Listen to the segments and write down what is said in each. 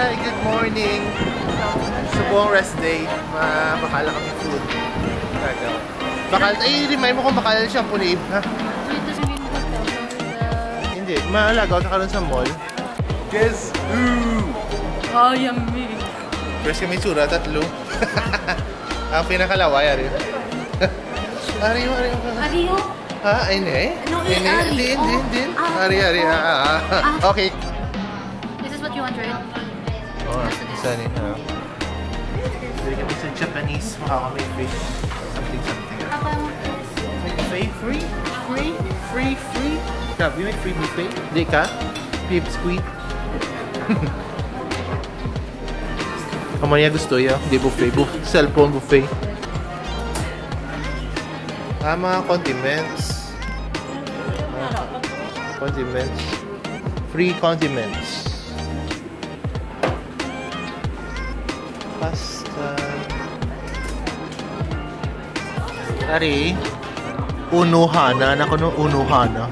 Hi! Good morning! So, buong rest day, bakala kami food. Bakal, ay, remind mo kung bakala siyang puliib, ha? Hindi, maalaga ka karon sa mall. Guess who? Oh, yummy! Press kami tsura, 3. Ang pinakalaway, Ari. Ari. Ha? Ay, hindi. No, Ari. Hindi. Ari. Okay. This is what you want, right? Oh, isa ni, ha? Dili kami sa Japanese, makakami fish. Something. Free? Grabe, may free buffet? Di ka? Pip squid? Kamaya gusto ya, di buffet. Cellphone buffet. Mga condiments. Condiments. Free condiments. Pasta. Ari, unuhana. Nako no, unuhana.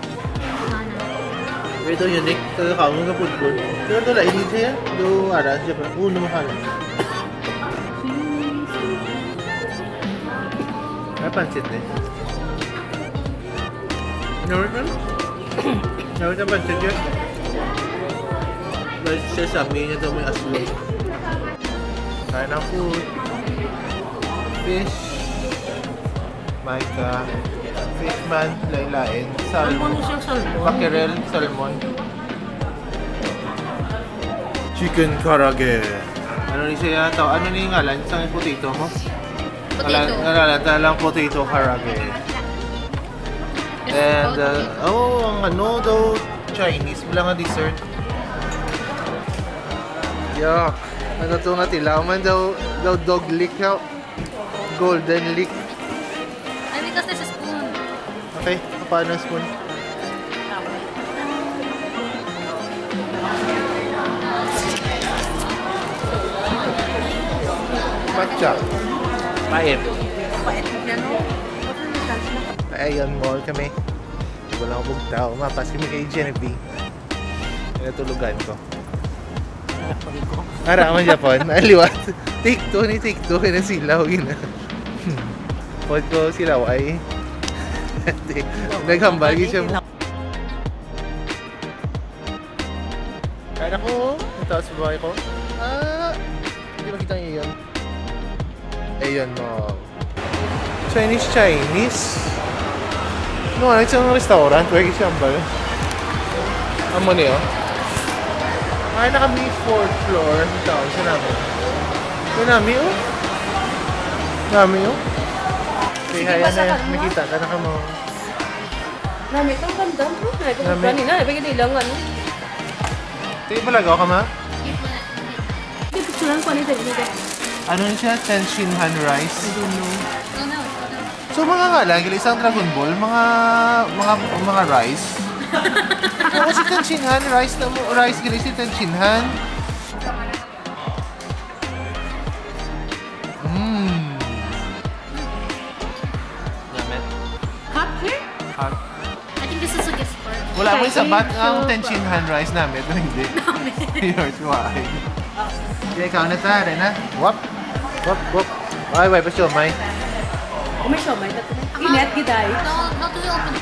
Ito unique. Kakakaon ka po. Pero ito lang, hindi siya. Do, ara, siya pa. Unuhana. Ay, pansit eh. Narutan pansit yun. Dahil siya sabi niya ito may aslo. Kain ng food. Fish. Maika. Fishman. Laylain. Salmon. Mackerel. Salmon. Chicken karage. Ano ni siya yata? Ano ni ngalan? Saan yung potato mo? Nalalata lang potato karage. And, ang ano daw, Chinese. Wala nga dessert. Yuck. Ano ito nga tilaw man daw dog lick. Golden lick. Ay, because there's a spoon. Okay, paano ang spoon? Matcha. Pait. Ayun, mall kami. Wala akong bugtao. Mapas kami kay Genevieve. Natulugan ko. Ara, man Japon. Aliwat. Take 2 Kaya silaw. Pod ko silaw ay. Naghambal siya mo. Kaya ko. Ito sa bahay ko. Hindi makita niyo yun. Ayun mo. Chinese. No, it's a restaurant. Where is Shambal? Amo niyo? Ay, na kami 4th floor. Ito, isa namin. Ito namin, oh. Namin, oh. Okay, haya na yan. Nakita ka na ka mo. Nami, ito ang ganda. Nami. Kanina, ibigay nilang ano. Ito yung malagaw ka, ma? Hindi, picturean ko nito. Ano siya? Tenshinhan rice? I don't know. So mga nga lang, isang Dragon Ball, mga rice. Ako si Tenshinhan, rice gila si Tenshinhan. Yamet. Hot here? Hot. I think this is a gift card. Wala mo sabat ang Tenshinhan rice namin, pero hindi. Yours, why? Okay, ikaw na tayo rin, ha? Wap. Ay, pa siya, may. May siomay. Inet, giday. No, to open.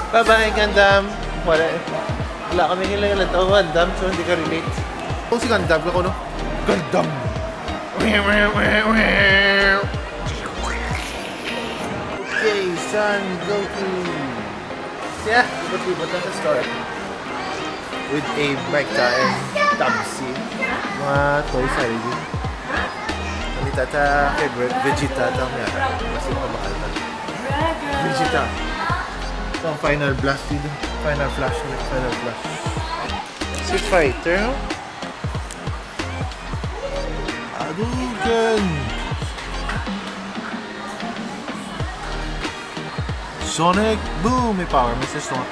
Bye-bye, Gundam. Wala kami nilang tao, Gundam, so hindi ka relate. Kung si Gundam, ako no? Gundam! Okay, Son Goku! Yeah, but that's a story. With Abe, Micah, and Tamsi. Mga toys sa rin. Nalita ta favorite Vegeta tao niya. Kasi makabakal na. Vegeta. Ito ang Final Blast dito. Final Flash. Street Fighter. Hadouken! Sonic Boom! May power. Mr. Stone.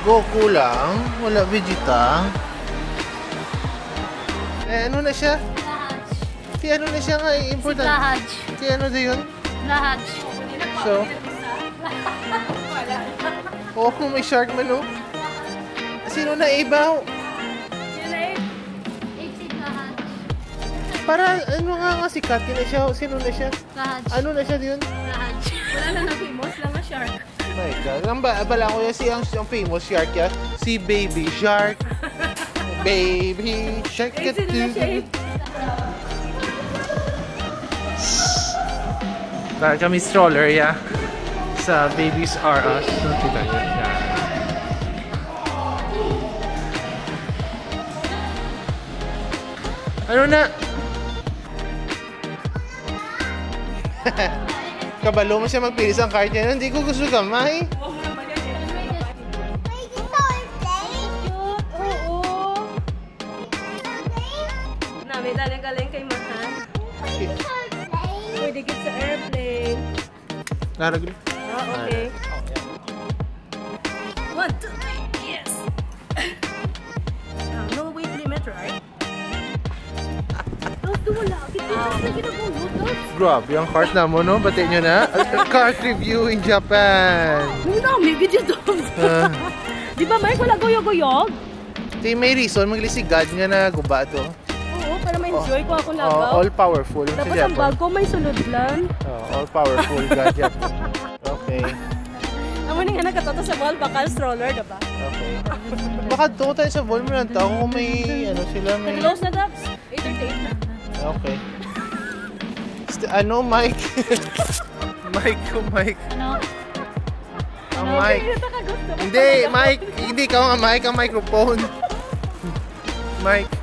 Goku lang. Wala Vegeta. Eh, ano na siya? Si ano na siya nga important? Si Lahaj. Si ano na yun? Lahaj. So? Oh, may shark man, oh. Sino na ibaw? Para ano nga sikat na siya. Sino na siya? Kahaj. Ano na siya yun? Kahaj. Wala na famous lang na shark. Oh my God. Ang bala ko yan ang famous shark yan. Si Baby Shark. Baby Shark. Ay, sino na siya eh? Dahil kami stroller, yeah. Sa Babies R Us. Kita nyo. Yeah. Ano na? Kabalo mo siya magpilis ang card niya. Hindi ko gusto gamay. Oo. May galing kay Mahal. Pwede git sa airplane. Naragli. Okay. 1, 2, 3, yes! No weight limit, right? Wala. Grabe, ang cart na mo, no? Bati nyo na. Cart review in Japan. May video doon. Di ba, Mike? Wala goyog-goyog? Di may reason, maglisigad nga na guba to. Oo, para ma-enjoy ko ako lagaw. All powerful. Tapos ang bag ko may sulod lang. All powerful, God Japan. Okay. Amo ning anak katoto sa mall, bakal stroller, diba? Okay. Baka doon tayo sa mall mo lang tao kung may, ano sila, may... Nag-close na, Dabs. 8:38 na. Okay. Ano, Mike? Mike. Ano? Ang Mike. Hindi, Mike. Hindi ka ang Mike, ang microphone. Mike.